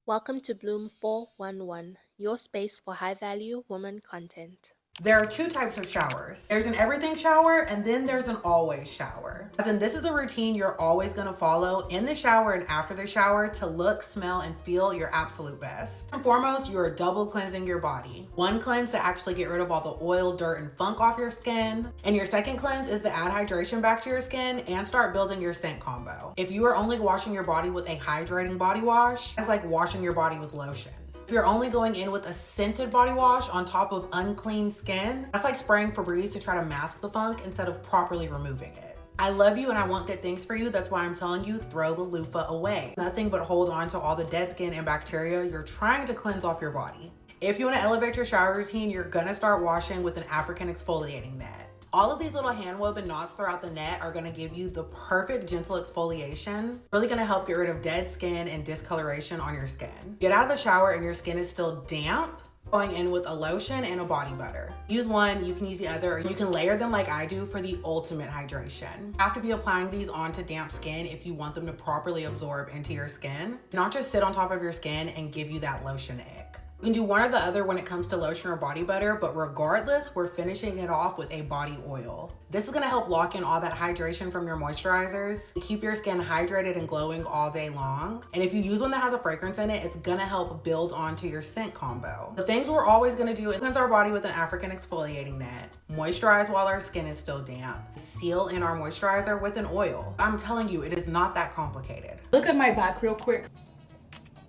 Welcome to Bloom 411, your space for high value woman content. There are two types of showers. There's an everything shower and then there's an always shower. As in, this is the routine you're always gonna follow in the shower and after the shower to look, smell, and feel your absolute best. First and foremost, you're double cleansing your body. One cleanse to actually get rid of all the oil, dirt, and funk off your skin. And your second cleanse is to add hydration back to your skin and start building your scent combo. If you are only washing your body with a hydrating body wash, it's like washing your body with lotion. If you're only going in with a scented body wash on top of unclean skin, that's like spraying Febreze to try to mask the funk instead of properly removing it. I love you and I want good things for you. That's why I'm telling you, throw the loofah away. Nothing but hold on to all the dead skin and bacteria you're trying to cleanse off your body. If you want to elevate your shower routine, you're gonna start washing with an African exfoliating net. All of these little hand woven knots throughout the net are gonna give you the perfect gentle exfoliation. Really gonna help get rid of dead skin and discoloration on your skin. Get out of the shower and your skin is still damp, going in with a lotion and a body butter. Use one, you can use the other, or you can layer them like I do for the ultimate hydration. You have to be applying these onto damp skin if you want them to properly absorb into your skin, not just sit on top of your skin and give you that lotion ick. You can do one or the other when it comes to lotion or body butter, but regardless, we're finishing it off with a body oil. This is gonna help lock in all that hydration from your moisturizers, keep your skin hydrated and glowing all day long. And if you use one that has a fragrance in it, it's gonna help build onto your scent combo. The things we're always gonna do is cleanse our body with an African exfoliating net, moisturize while our skin is still damp, seal in our moisturizer with an oil. I'm telling you, it is not that complicated. Look at my back real quick.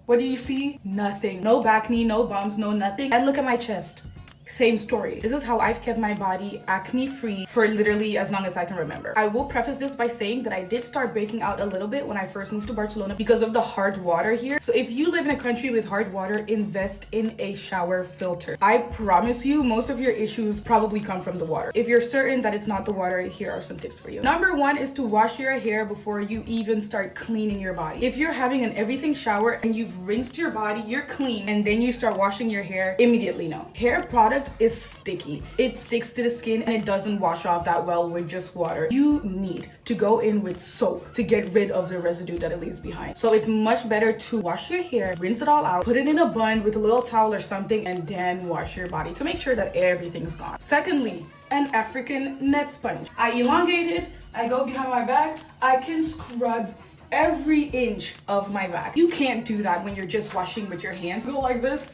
What do you see? Nothing. No back knee, no bumps, no nothing. And look at my chest. Same story. This is how I've kept my body acne free for literally as long as I can remember. I will preface this by saying that I did start breaking out a little bit when I first moved to Barcelona because of the hard water here. So if you live in a country with hard water, invest in a shower filter. I promise you, most of your issues probably come from the water. If you're certain that it's not the water, here are some tips for you. Number one is to wash your hair before you even start cleaning your body. If you're having an everything shower and you've rinsed your body, you're clean, and then you start washing your hair, immediately no. Hair product is sticky. It sticks to the skin and it doesn't wash off that well with just water. You need to go in with soap to get rid of the residue that it leaves behind. So it's much better to wash your hair, rinse it all out, put it in a bun with a little towel or something, and then wash your body to make sure that everything's gone. Secondly, an African net sponge. I elongate it, I go behind my back, I can scrub every inch of my back. You can't do that when you're just washing with your hands. Go like this.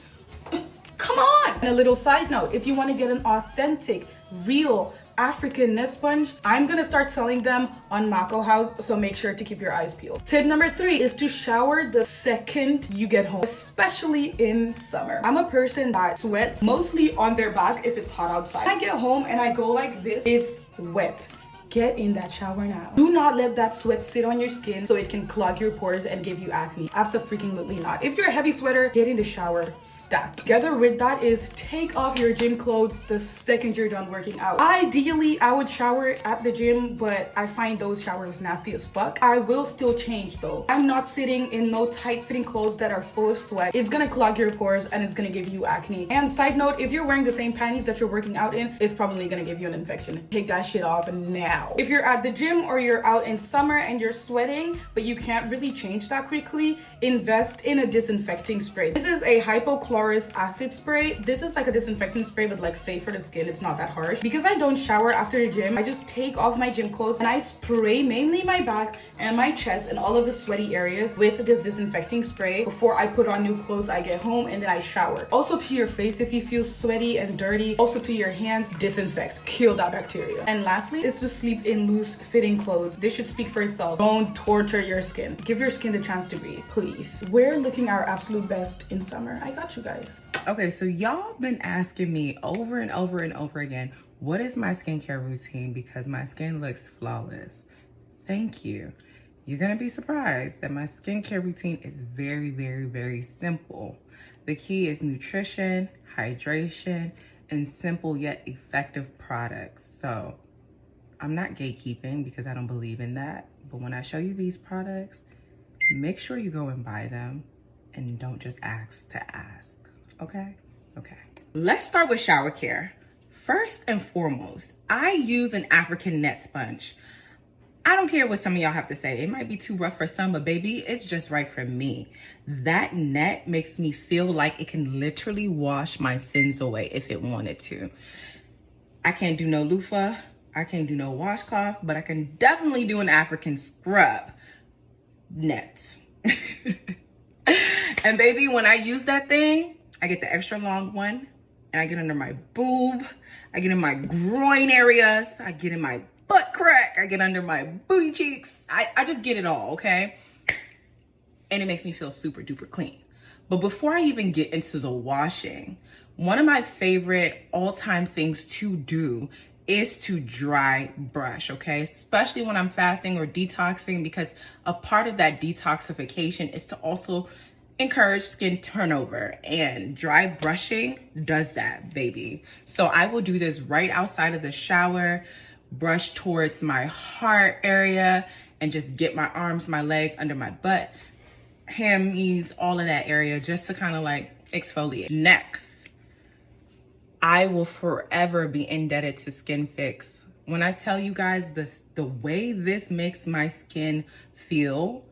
Come on! And a little side note, if you want to get an authentic, real African net sponge, I'm gonna start selling them on Mako House, so make sure to keep your eyes peeled. Tip number 3 is to shower the second you get home, especially in summer. I'm a person that sweats mostly on their back if it's hot outside. I get home and I go like this, it's wet. Get in that shower now. Do not let that sweat sit on your skin so it can clog your pores and give you acne. Absolutely not. If you're a heavy sweater, get in the shower stat. Together with that is take off your gym clothes the second you're done working out. Ideally, I would shower at the gym, but I find those showers nasty as fuck. I will still change though. I'm not sitting in no tight fitting clothes that are full of sweat. It's gonna clog your pores and it's gonna give you acne. And side note, if you're wearing the same panties that you're working out in, it's probably gonna give you an infection. Take that shit off now. If you're at the gym or you're out in summer and you're sweating, but you can't really change that quickly, invest in a disinfecting spray. This is a hypochlorous acid spray. This is like a disinfectant spray, but like safe for the skin. It's not that harsh. Because I don't shower after the gym, I just take off my gym clothes and I spray mainly my back and my chest and all of the sweaty areas with this disinfecting spray before I put on new clothes. I get home and then I shower. Also to your face, if you feel sweaty and dirty, also to your hands, disinfect, kill that bacteria. And lastly is to sleep in loose fitting clothes. This should speak for itself. Don't torture your skin. Give your skin the chance to breathe, please. We're looking our absolute best in summer. I got you guys. Okay, so y'all been asking me over and over and over again, what is my skincare routine? Because my skin looks flawless. Thank you. You're gonna be surprised that my skincare routine is very, very, very simple. The key is nutrition, hydration, and simple yet effective products. So I'm not gatekeeping because I don't believe in that. But when I show you these products, make sure you go and buy them and don't just ask to ask, okay? Okay. Let's start with shower care. First and foremost, I use an African net sponge. I don't care what some of y'all have to say. It might be too rough for some, but baby, it's just right for me. That net makes me feel like it can literally wash my sins away if it wanted to. I can't do no loofah. I can't do no washcloth, but I can definitely do an African scrub. Nets. And baby, when I use that thing, I get the extra long one and I get under my boob. I get in my groin areas. I get in my butt crack. I get under my booty cheeks. I just get it all, okay? And it makes me feel super duper clean. But before I even get into the washing, one of my favorite all-time things to do is to dry brush, okay? Especially when I'm fasting or detoxing, because a part of that detoxification is to also encourage skin turnover, and dry brushing does that, baby. So I will do this right outside of the shower, brush towards my heart area, and just get my arms, my leg, under my butt, hammies, all of that area, just to kind of like exfoliate. Next, I will forever be indebted to Skin Fix. When I tell you guys this, the way this makes my skin feel,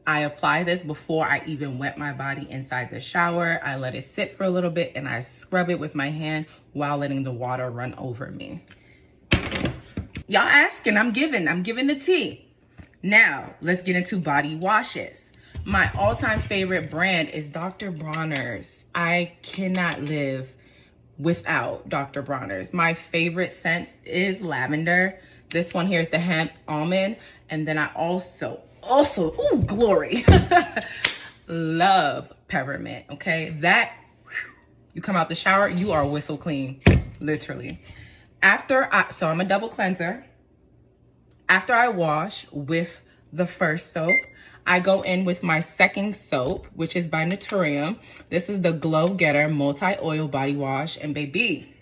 I apply this before I even wet my body inside the shower. I let it sit for a little bit and I scrub it with my hand while letting the water run over me. Y'all asking, I'm giving the tea. Now, let's get into body washes. My all-time favorite brand is Dr. Bronner's. I cannot live without Dr. Bronner's. My favorite scent is lavender. This one here is the hemp almond. And then I also, ooh, Glory. Love peppermint, okay? That, you come out the shower, you are whistle clean, literally. So I'm a double cleanser. After I wash with the first soap, I go in with my second soap, which is by Naturium. This is the Glow Getter Multi-Oil Body Wash. And baby,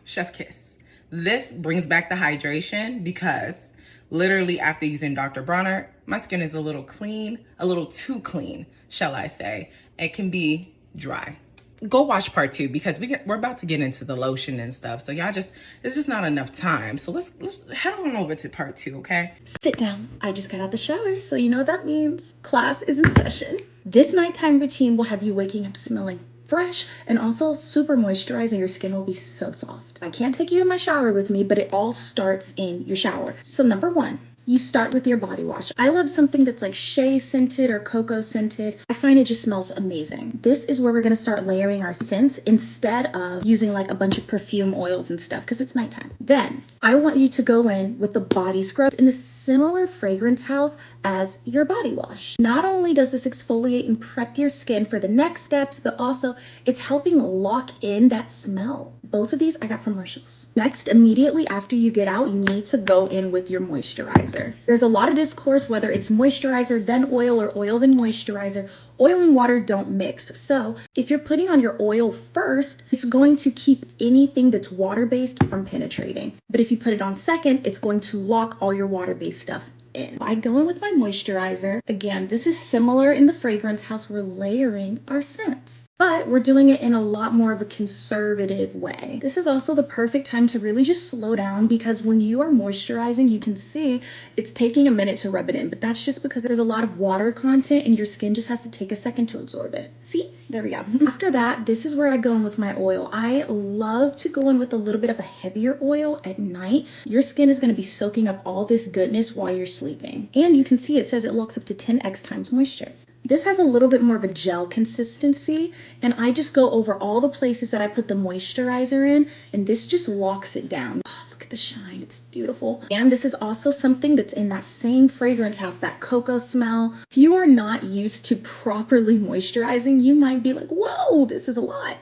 chef kiss. This brings back the hydration because literally after using Dr. Bronner, my skin is a little clean, a little too clean, shall I say. It can be dry. Go watch part 2 because we're about to get into the lotion and stuff. So y'all it's just not enough time. So let's head on over to part 2, okay? Sit down. I just got out the shower, so you know what that means. Class is in session. This nighttime routine will have you waking up smelling fresh and also super moisturizing. Your skin will be so soft. I can't take you in my shower with me, but it all starts in your shower. So number 1, you start with your body wash. I love something that's like shea scented or cocoa scented. I find it just smells amazing. This is where we're gonna start layering our scents instead of using like a bunch of perfume oils and stuff because it's nighttime. Then I want you to go in with the body scrub in a similar fragrance house as your body wash. Not only does this exfoliate and prep your skin for the next steps, but also it's helping lock in that smell. Both of these I got from Marshalls. Next, immediately after you get out, you need to go in with your moisturizer. There's a lot of discourse whether it's moisturizer then oil or oil then moisturizer. Oil and water don't mix. So if you're putting on your oil first, it's going to keep anything that's water-based from penetrating. But if you put it on second, it's going to lock all your water-based stuff in. I go in with my moisturizer. Again, this is similar in the fragrance house. We're layering our scents, but we're doing it in a lot more of a conservative way. This is also the perfect time to really just slow down because when you are moisturizing, you can see it's taking a minute to rub it in, but that's just because there's a lot of water content and your skin just has to take a second to absorb it. See, there we go. After that, this is where I go in with my oil. I love to go in with a little bit of a heavier oil at night. Your skin is going to be soaking up all this goodness while you're sleeping. And you can see it says it locks up to 10x times moisture. This has a little bit more of a gel consistency, and I just go over all the places that I put the moisturizer in, and this just locks it down. Oh, look at the shine, it's beautiful. And this is also something that's in that same fragrance house, that cocoa smell. If you are not used to properly moisturizing, you might be like, whoa, this is a lot.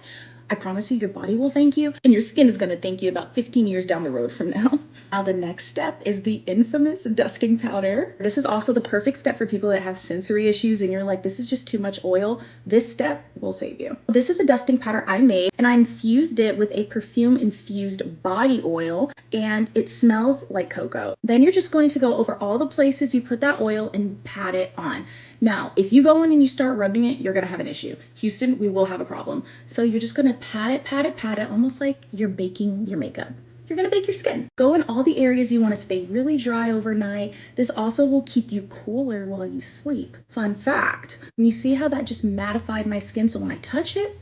I promise you, your body will thank you, and your skin is gonna thank you about 15 years down the road from now. Now the next step is the infamous dusting powder. This is also the perfect step for people that have sensory issues and you're like, this is just too much oil. This step will save you. This is a dusting powder I made, and I infused it with a perfume infused body oil, and it smells like cocoa. Then you're just going to go over all the places you put that oil and pat it on. Now, if you go in and you start rubbing it, you're gonna have an issue. Houston, we will have a problem. So you're just gonna pat it, almost like you're baking your makeup. you're gonna bake your skin. Go in all the areas you wanna stay really dry overnight. This also will keep you cooler while you sleep. Fun fact, when you see how that just mattified my skin, so when I touch it,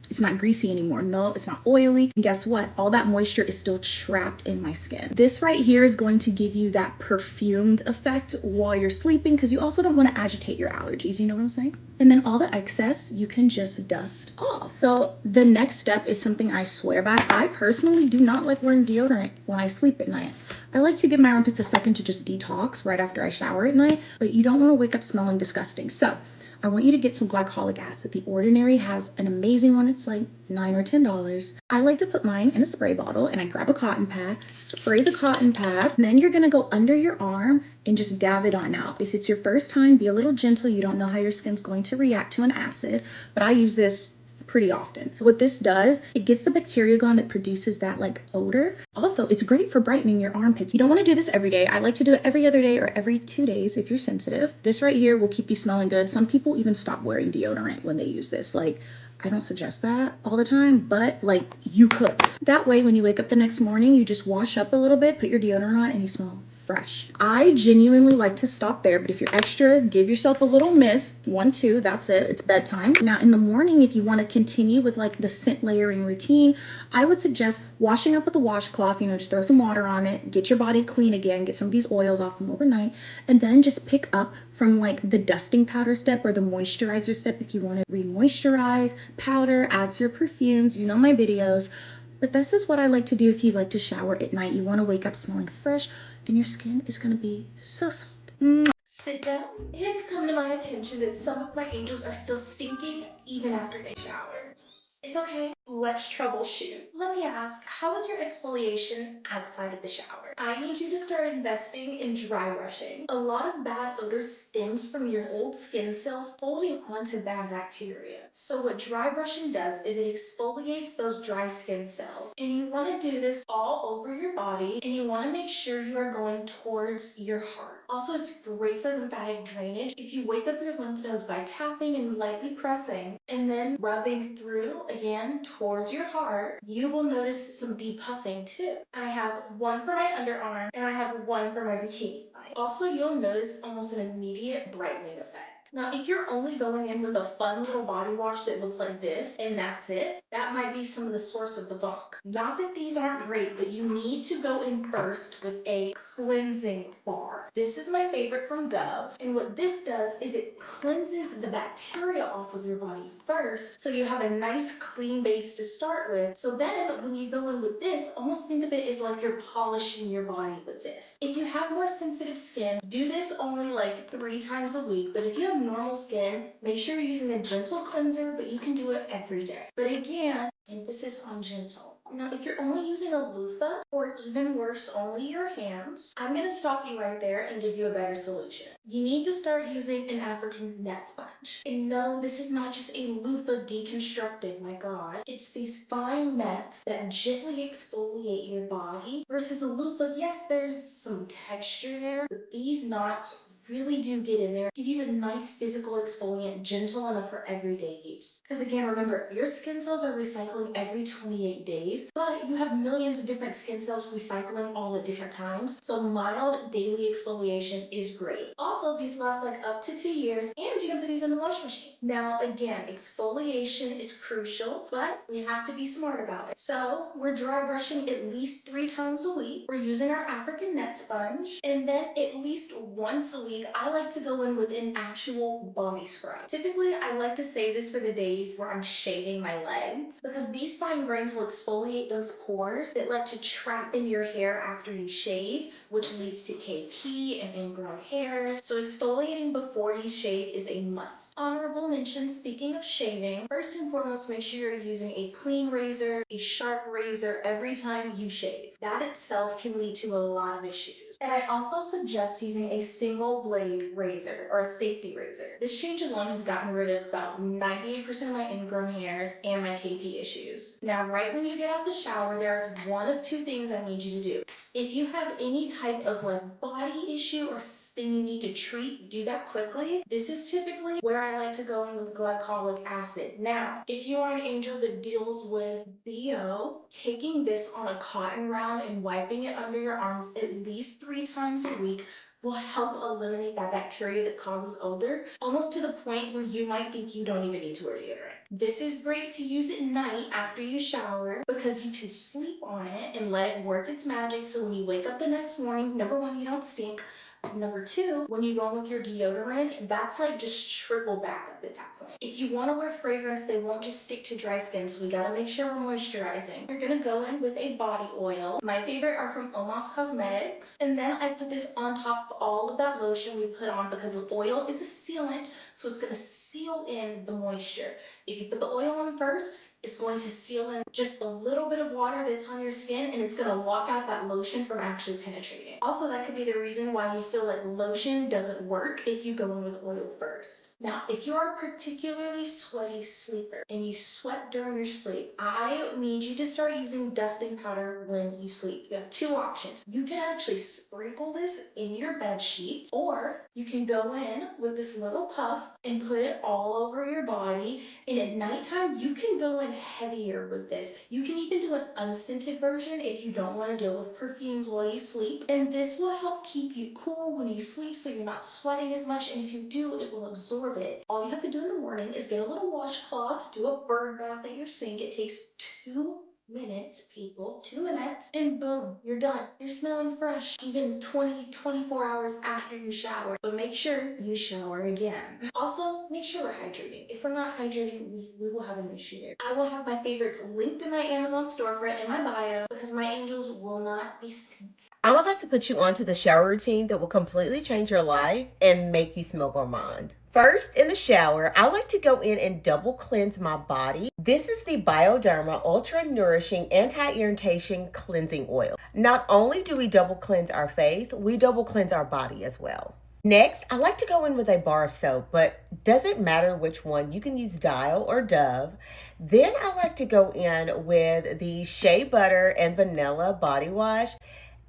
it's not greasy anymore. No, it's not oily. And guess what? All that moisture is still trapped in my skin. This right here is going to give you that perfumed effect while you're sleeping, because you also don't want to agitate your allergies. You know what I'm saying? And then all the excess you can just dust off. So the next step is something I swear by. I personally do not like wearing deodorant when I sleep at night. I like to give my armpits a second to just detox right after I shower at night, but you don't want to wake up smelling disgusting. So I want you to get some glycolic acid. The Ordinary has an amazing one. It's like $9 or $10. I like to put mine in a spray bottle, and I grab a cotton pad, spray the cotton pad, and then you're gonna go under your arm and just dab it on out. If it's your first time, be a little gentle. You don't know how your skin's going to react to an acid, but I use this pretty often. What this does, it gets the bacteria gone that produces that like odor. Also, it's great for brightening your armpits. You don't want to do this every day. I like to do it every other day or every 2 days if you're sensitive. This right here will keep you smelling good. Some people even stop wearing deodorant when they use this. Like, I don't suggest that all the time, but like you could. That way, when you wake up the next morning, you just wash up a little bit, put your deodorant on, and you smell fresh. I genuinely like to stop there, but if you're extra, give yourself a little mist. 1, 2, that's it. It's bedtime. Now in the morning, if you want to continue with like the scent layering routine, I would suggest washing up with a washcloth, just throw some water on it, get your body clean again, get some of these oils off from overnight, and then just pick up from like the dusting powder step or the moisturizer step if you want to re-moisturize, powder, add your perfumes, my videos. But this is what I like to do if you like to shower at night. You want to wake up smelling fresh, and your skin is going to be so soft. Sit down. It's come to my attention that some of my angels are still stinking even after they shower. It's okay. Let's troubleshoot. Let me ask, how is your exfoliation outside of the shower? I need you to start investing in dry brushing. A lot of bad odor stems from your old skin cells holding onto bad bacteria. So what dry brushing does is it exfoliates those dry skin cells. And you want to do this all over your body, and you want to make sure you are going towards your heart. Also, it's great for lymphatic drainage. If you wake up your lymph nodes by tapping and lightly pressing, and then rubbing through again towards your heart, you will notice some depuffing too. I have one for my underarm and I have one for my bikini. Also, you'll notice almost an immediate brightening effect. Now, if you're only going in with a fun little body wash that looks like this and that's it, that might be some of the source of the funk. Not that these aren't great, but you need to go in first with a cleansing bar. This is my favorite from Dove, and what this does is it cleanses the bacteria off of your body first, so you have a nice clean base to start with. So then when you go in with this, almost think of it as like you're polishing your body with this. If you have more sensitive skin, do this only like 3 times a week, but if you have normal skin, make sure you're using a gentle cleanser, but you can do it every day. But again, emphasis on gentle. Now, if you're only using a loofah, or even worse, only your hands, I'm gonna stop you right there and give you a better solution. You need to start using an African net sponge. And no, this is not just a loofah deconstructed, my God. It's these fine nets that gently exfoliate your body versus a loofah. Yes, there's some texture there, but these knots really do get in there, give you a nice physical exfoliant, gentle enough for everyday use. Because again, remember, your skin cells are recycling every 28 days, but you have millions of different skin cells recycling all at different times. So mild daily exfoliation is great. Also, these last like up to 2 years, and you can put these in the wash machine. Now, again, exfoliation is crucial, but we have to be smart about it. So we're dry brushing at least 3 times a week. We're using our African net sponge, and then at least once a week, I like to go in with an actual body scrub. Typically, I like to save this for the days where I'm shaving my legs, because these fine grains will exfoliate those pores that let you trap in your hair after you shave, which leads to KP and ingrown hair. So exfoliating before you shave is a must. Honorable mention, speaking of shaving, first and foremost, make sure you're using a clean razor, a sharp razor every time you shave. That itself can lead to a lot of issues. And I also suggest using a single blade razor or a safety razor. This change alone has gotten rid of about 98% of my ingrown hairs and my KP issues. Now, right when you get out of the shower, there's one of two things I need you to do. If you have any type of like body issue or thing you need to treat, do that quickly. This is typically where I like to go in with glycolic acid. Now, if you are an angel that deals with BO, taking this on a cotton round and wiping it under your arms at least 3 times a week will help eliminate that bacteria that causes odor, almost to the point where you might think you don't even need to wear deodorant. This is great to use at night after you shower because you can sleep on it and let it work its magic, so when you wake up the next morning, number one, you don't stink. Number two, when you go with your deodorant, that's like just triple backup at that point. If you want to wear fragrance, they won't just stick to dry skin, so we gotta make sure we're moisturizing. You're gonna go in with a body oil. My favorite are from Omos Cosmetics. And then I put this on top of all of that lotion we put on because the oil is a sealant, so it's gonna seal in the moisture. If you put the oil on first, it's going to seal in just a little bit of water that's on your skin, and it's going to lock out that lotion from actually penetrating. Also, that could be the reason why you feel like lotion doesn't work if you go in with oil first. Now, if you're a particularly sweaty sleeper and you sweat during your sleep, I need you to start using dusting powder when you sleep. You have two options. You can actually sprinkle this in your bed sheets, or you can go in with this little puff and put it all over your body. And at nighttime, you can go in heavier with this. You can even do an unscented version if you don't want to deal with perfumes while you sleep. And this will help keep you cool when you sleep so you're not sweating as much. And if you do, it will absorb it. All you have to do in the morning is get a little washcloth, do a bird bath at your sink. It takes 2 minutes, people, 2 minutes, and boom, you're done. You're smelling fresh, even 24 hours after you shower. But make sure you shower again. Also, make sure we're hydrating. If we're not hydrating, we will have an issue there. I will have my favorites linked in my Amazon storefront in my bio because my angels will not be stinky. I'm about to put you onto the shower routine that will completely change your life and make you smell gourmand. First, in the shower, I like to go in and double cleanse my body. This is the Bioderma Ultra Nourishing Anti-Irritation Cleansing Oil. Not only do we double cleanse our face, we double cleanse our body as well. Next, I like to go in with a bar of soap, but doesn't matter which one. You can use Dial or Dove. Then I like to go in with the Shea Butter and Vanilla Body Wash.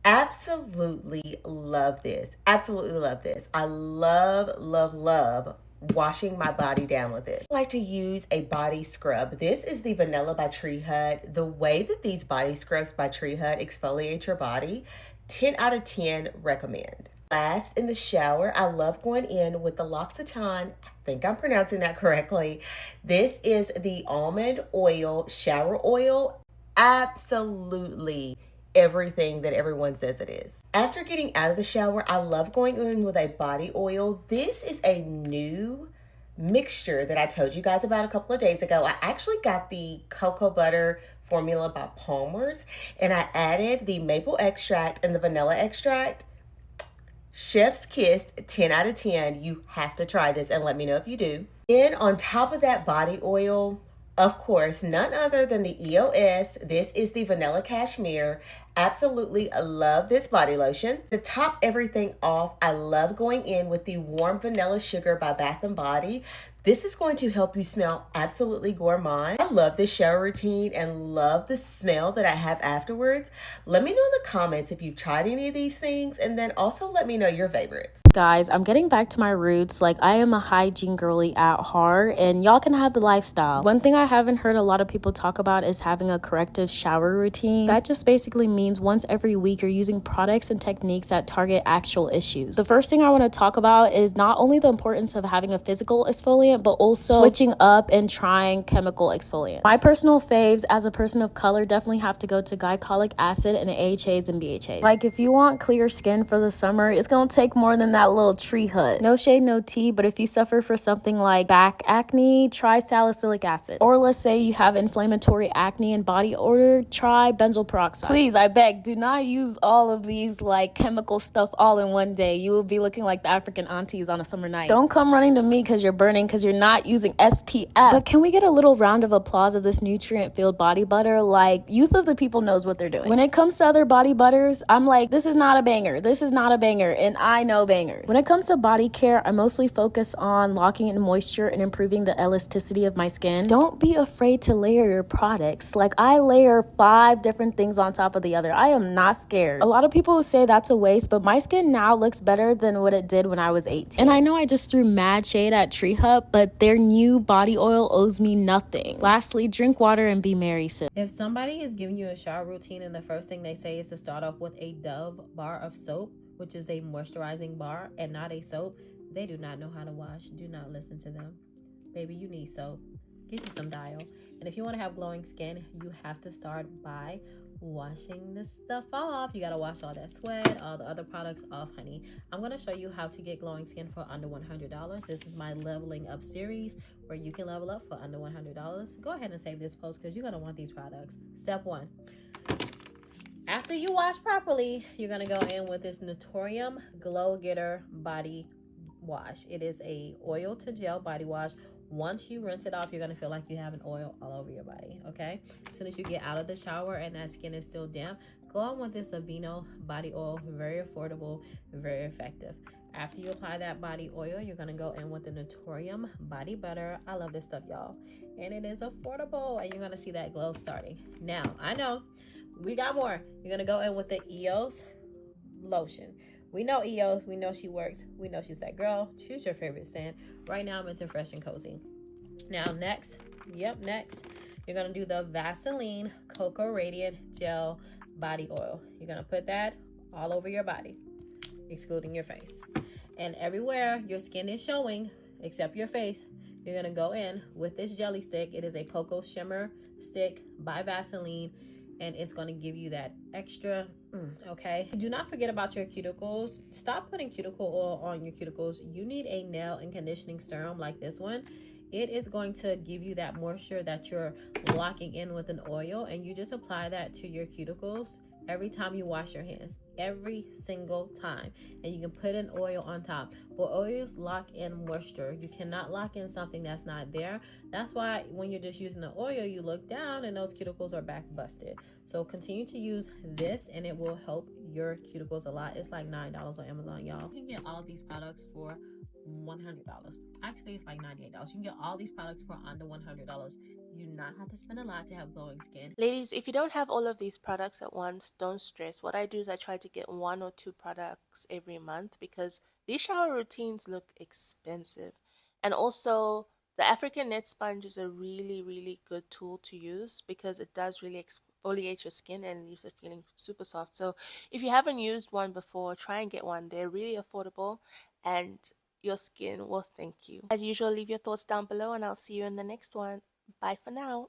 Absolutely love this. Absolutely love this. I love washing my body down with this. I like to use a body scrub. This is the Vanilla by Tree Hut. The way that these body scrubs by Tree Hut exfoliate your body, 10 out of 10 recommend. Last, in the shower, I love going in with the L'Occitane. I think I'm pronouncing that correctly. This is the almond oil, shower oil. Absolutely everything that everyone says it is. After getting out of the shower, I love going in with a body oil. This is a new mixture that I told you guys about a couple of days ago. I actually got the cocoa butter formula by Palmer's, and I added the maple extract and the vanilla extract. Chef's kiss, 10 out of 10. You have to try this and let me know if you do. Then on top of that body oil, of course, none other than the EOS. This is the Vanilla Cashmere. Absolutely love this body lotion. To top everything off, I love going in with the Warm Vanilla Sugar by Bath & Body. This is going to help you smell absolutely gourmand. I love this shower routine and love the smell that I have afterwards. Let me know in the comments if you've tried any of these things, and then also let me know your favorites. Guys, I'm getting back to my roots. Like, I am a hygiene girly at heart, and y'all can have the lifestyle. One thing I haven't heard a lot of people talk about is having a corrective shower routine. That just basically means once every week you're using products and techniques that target actual issues. The first thing I want to talk about is not only the importance of having a physical exfoliant, but also switching up and trying chemical exfoliants. My personal faves as a person of color definitely have to go to glycolic acid and AHAs and BHAs. Like, if you want clear skin for the summer, it's gonna take more than that little Tree Hut. No shade, no tea, but if you suffer for something like back acne, try salicylic acid. Or let's say you have inflammatory acne and body odor, try benzoyl peroxide. Please, I beg, do not use all of these like chemical stuff all in one day. You will be looking like the African aunties on a summer night. Don't come running to me because you're burning because you're not using SPF. But can we get a little round of applause of this nutrient-filled body butter? Like, Youth of the People knows what they're doing. When it comes to other body butters, I'm like, this is not a banger. This is not a banger. And I know bangers. When it comes to body care, I mostly focus on locking in moisture and improving the elasticity of my skin. Don't be afraid to layer your products. Like, I layer 5 different things on top of the other. I am not scared. A lot of people will say that's a waste, but my skin now looks better than what it did when I was 18. And I know I just threw mad shade at Tree Hut, but their new body oil owes me nothing. Lastly, drink water and be merry, sis. If somebody is giving you a shower routine and the first thing they say is to start off with a Dove bar of soap, which is a moisturizing bar and not a soap, they do not know how to wash. Do not listen to them. Baby, you need soap. Get you some Dial. And if you want to have glowing skin, you have to start by washing this stuff off. You got to wash all that sweat, all the other products off, honey. I'm going to show you how to get glowing skin for under $100. This is my leveling up series where you can level up for under $100. Go ahead and save this post because you're going to want these products. Step 1. After you wash properly, you're going to go in with this Naturium Glow Getter Body Wash. It is a oil to gel body wash. Once you rinse it off, you're going to feel like you have an oil all over your body, okay? As soon as you get out of the shower and that skin is still damp, go on with this Aveeno body oil. Very affordable, very effective. After you apply that body oil, you're going to go in with the Naturium body butter. I love this stuff, y'all. And it is affordable, and you're going to see that glow starting. Now, I know we got more. You're going to go in with the EOS lotion. We know EOS, we know she works, we know she's that girl. Choose your favorite scent. Right now I'm into Fresh and Cozy. Now next, you're gonna do the Vaseline Cocoa Radiant Gel Body Oil. You're gonna put that all over your body, excluding your face. And everywhere your skin is showing, except your face, you're gonna go in with this jelly stick. It is a Cocoa Shimmer Stick by Vaseline, and it's going to give you that extra, okay? Do not forget about your cuticles. Stop putting cuticle oil on your cuticles. You need a nail and conditioning serum like this one. It is going to give you that moisture that you're locking in with an oil, and you just apply that to your cuticles every time you wash your hands, every single time. And you can put an oil on top. Well, oils lock in moisture. You cannot lock in something that's not there. That's why when you're just using the oil, you look down and those cuticles are back busted. So continue to use this and it will help your cuticles a lot. It's like $9 on Amazon, y'all. You can get all of these products for $100. Actually, it's like $98. You can get all these products for under $100. You do not have to spend a lot to have glowing skin. Ladies, if you don't have all of these products at once, don't stress. What I do is I try to get 1 or 2 products every month because these shower routines look expensive. And also, the African net sponge is a really, really good tool to use because it does really exfoliate your skin and leaves it feeling super soft. So if you haven't used one before, try and get one. They're really affordable and your skin will thank you. As usual, leave your thoughts down below and I'll see you in the next one. Bye for now.